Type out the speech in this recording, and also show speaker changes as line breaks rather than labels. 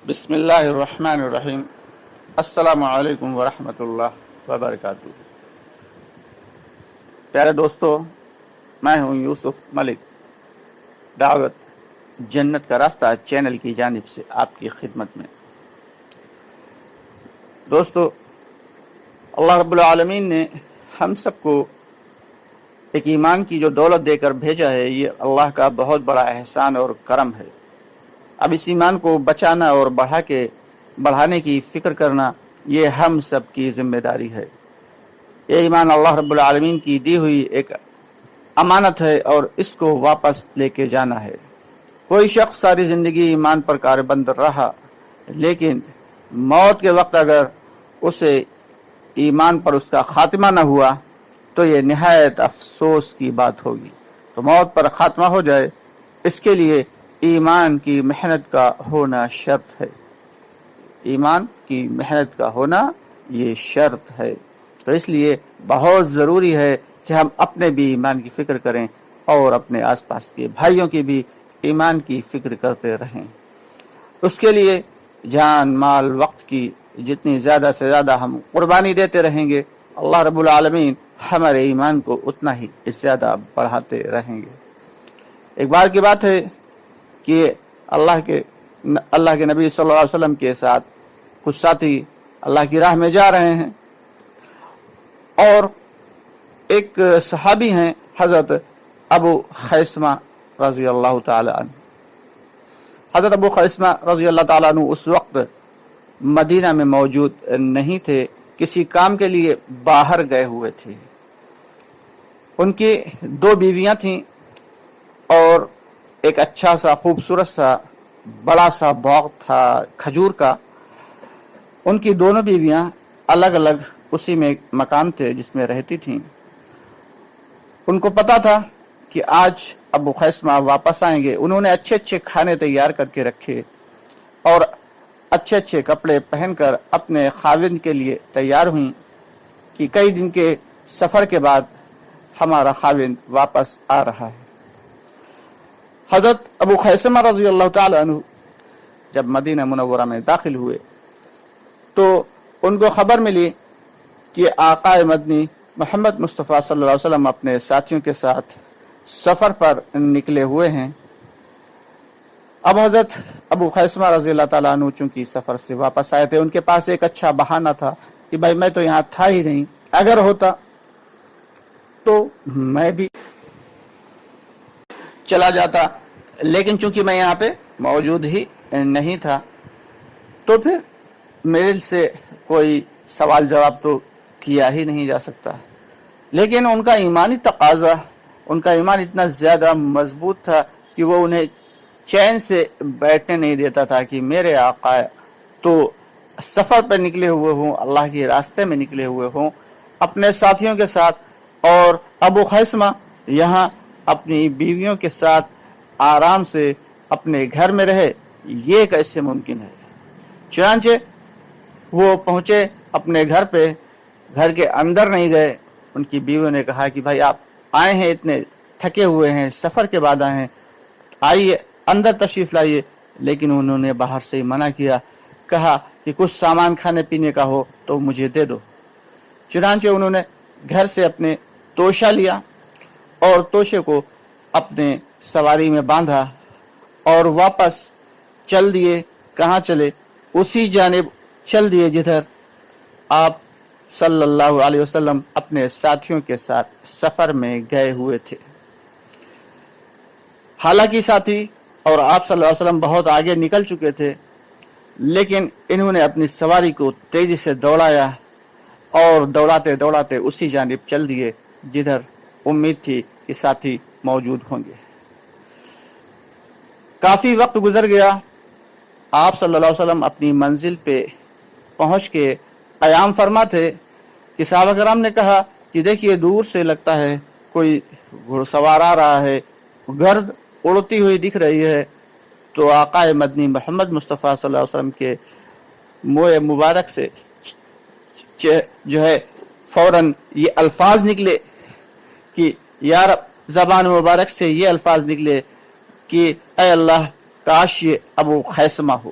بسم اللہ الرحمن الرحیم۔ السلام علیکم ورحمۃ اللہ وبرکاتہ۔ پیارے دوستو، میں ہوں یوسف ملک، دعوت جنت کا راستہ چینل کی جانب سے آپ کی خدمت میں۔ دوستو، اللہ رب العالمین نے ہم سب کو ایک ایمان کی جو دولت دے کر بھیجا ہے، یہ اللہ کا بہت بڑا احسان اور کرم ہے۔ اب اس ایمان کو بچانا اور بڑھانے کی فکر کرنا، یہ ہم سب کی ذمہ داری ہے۔ یہ ایمان اللہ رب العالمین کی دی ہوئی ایک امانت ہے اور اس کو واپس لے کے جانا ہے۔ کوئی شخص ساری زندگی ایمان پر کاربند رہا، لیکن موت کے وقت اگر اسے ایمان پر اس کا خاتمہ نہ ہوا تو یہ نہایت افسوس کی بات ہوگی۔ تو موت پر خاتمہ ہو جائے، اس کے لیے ایمان کی محنت کا ہونا شرط ہے۔ ایمان کی محنت کا ہونا یہ شرط ہے۔ تو اس لیے بہت ضروری ہے کہ ہم اپنے بھی ایمان کی فکر کریں اور اپنے آس پاس کے بھائیوں کی بھی ایمان کی فکر کرتے رہیں۔ اس کے لیے جان، مال، وقت کی جتنی زیادہ سے زیادہ ہم قربانی دیتے رہیں گے، اللہ رب العالمین ہمارے ایمان کو اتنا ہی زیادہ بڑھاتے رہیں گے۔ ایک بار کی بات ہے کہ اللہ کے نبی صلی اللہ علیہ وسلم کے ساتھ کچھ ساتھی اللہ کی راہ میں جا رہے ہیں، اور ایک صحابی ہیں حضرت ابو خیثمہ رضی اللہ تعالی عنہ۔ حضرت ابو خیثمہ رضی اللہ تعالیٰ عنہ اس وقت مدینہ میں موجود نہیں تھے، کسی کام کے لیے باہر گئے ہوئے تھے۔ ان کی 2 بیویاں تھیں اور ایک اچھا سا خوبصورت سا بڑا سا باغ تھا کھجور کا۔ ان کی دونوں بیویاں الگ الگ اسی میں مکان تھے جس میں رہتی تھیں۔ ان کو پتا تھا کہ آج ابو خیثمہ واپس آئیں گے۔ انہوں نے اچھے اچھے کھانے تیار کر کے رکھے اور اچھے اچھے کپڑے پہن کر اپنے خاوند کے لیے تیار ہوئیں کہ کئی دن کے سفر کے بعد ہمارا خاوند واپس آ رہا ہے۔ حضرت ابو خیثمہ رضی اللہ تعالی عنہ جب مدینہ منورہ میں داخل ہوئے تو ان کو خبر ملی کہ آقا مدنی محمد مصطفیٰ صلی اللہ علیہ وسلم اپنے ساتھیوں کے ساتھ سفر پر نکلے ہوئے ہیں۔ اب حضرت ابو خیثمہ رضی اللہ تعالیٰ عنہ چونکہ سفر سے واپس آئے تھے، ان کے پاس ایک اچھا بہانہ تھا کہ بھائی میں تو یہاں تھا ہی نہیں، اگر ہوتا تو میں بھی چلا جاتا، لیکن چونکہ میں یہاں پہ موجود ہی نہیں تھا تو پھر میرے سے کوئی سوال جواب تو کیا ہی نہیں جا سکتا۔ لیکن ان کا ایمانی تقاضا، ان کا ایمان اتنا زیادہ مضبوط تھا کہ وہ انہیں چین سے بیٹھنے نہیں دیتا تھا کہ میرے آقا تو سفر پر نکلے ہوئے ہوں، اللہ کے راستے میں نکلے ہوئے ہوں اپنے ساتھیوں کے ساتھ، اور ابو خیثمہ یہاں اپنی بیویوں کے ساتھ آرام سے اپنے گھر میں رہے، یہ کیسے ممکن ہے؟ چنانچہ وہ پہنچے اپنے گھر پہ، گھر کے اندر نہیں گئے۔ ان کی بیویوں نے کہا کہ بھائی آپ آئے ہیں، اتنے تھکے ہوئے ہیں، سفر کے بعد آئے ہیں، آئیے اندر تشریف لائیے۔ لیکن انہوں نے باہر سے ہی منع کیا، کہا کہ کچھ سامان کھانے پینے کا ہو تو مجھے دے دو۔ چنانچہ انہوں نے گھر سے اپنے توشہ لیا اور توشے کو اپنے سواری میں باندھا اور واپس چل دیے۔ کہاں چلے؟ اسی جانب چل دیے جدھر آپ صلی اللہ علیہ وسلم اپنے ساتھیوں کے ساتھ سفر میں گئے ہوئے تھے۔ حالانکہ ساتھی اور آپ صلی اللہ علیہ وسلم بہت آگے نکل چکے تھے، لیکن انہوں نے اپنی سواری کو تیزی سے دوڑایا اور دوڑاتے دوڑاتے اسی جانب چل دیے جدھر امید تھی کہ ساتھی موجود ہوں گے۔ کافی وقت گزر گیا، آپ صلی اللہ علیہ وسلم اپنی منزل پہ پہنچ کے قیام فرما تھے کہ صحابہ کرام نے کہا کہ دیکھیے دور سے لگتا ہے کوئی گھڑ سوار آ رہا ہے، گرد اڑتی ہوئی دکھ رہی ہے۔ تو آقا مدنی محمد مصطفیٰ صلی اللہ علیہ وسلم کے منہ مبارک سے جو ہے فوراً یہ الفاظ نکلے کہ یا رب، زبان مبارک سے یہ الفاظ نکلے کہ اے اللہ کاش یہ ابو خیثمہ ہو۔